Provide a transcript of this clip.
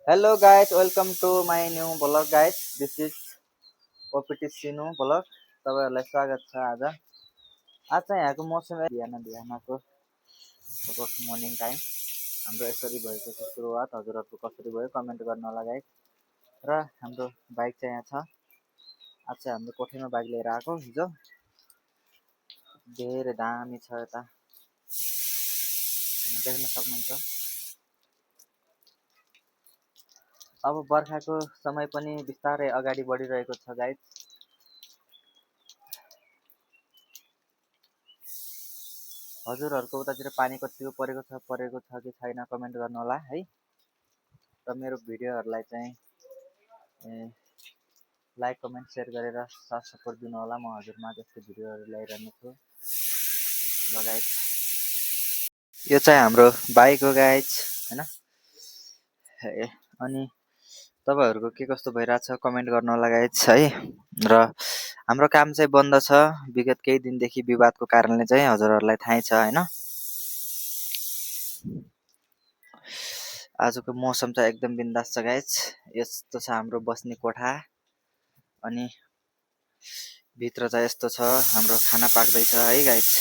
Hello guys, welcome to my new vlog guys. This is OPT Sinu vlog. तपाईहरुलाई स्वागत छ आज। आज चाहिँ यहाँको मौसम बिहानको लगभग मर्निङ टाइम हाम्रो यसरी भएको छ सुरुवात। हजुरहरुको कसरी भयो कमेन्ट गर्न होला गाइस। र हाम्रो बाइक चाहिँ यहाँ छ। आज चाहिँ हाम्रो कोठीमा बाइक लिएर आएको हिजो। धेरै दामी छ यता। देख्न सक्नुहुन्छ। अब बर्खाको समय पनि बिस्तारै अगाडि बढिरहेको छ गाइस। हजुरहरुको उतातिर पानी कतिको परेको छ कि छैन कमेन्ट गर्नु होला है। र मेरो भिडियोहरुलाई चाहिँ लाइक कमेन्ट शेयर गरेर साथ सपोर्ट दिनु होला। म हजुरमा जस्तो भिडियोहरु ल्याइरहने छु। ल गाइस, यो चाहिँ हाम्रो बाइक हो गाइस हैन। अनि तपाईहरुको के कस्तो भइराछ कमेन्ट गर्नु होला गाइस है। र हाम्रो काम चाहिँ बन्द छ विगत केही दिनदेखि विवादको कारणले चाहिँ हजुरहरुलाई थाहै छ हैन। आजको मौसम चाहिँ एकदम बिन्दास छ गाइस। यस्तो छ हाम्रो बस्ने कोठा। अनि भित्र चाहिँ यस्तो छ हाम्रो खाना पाक्दै छ है गाइस।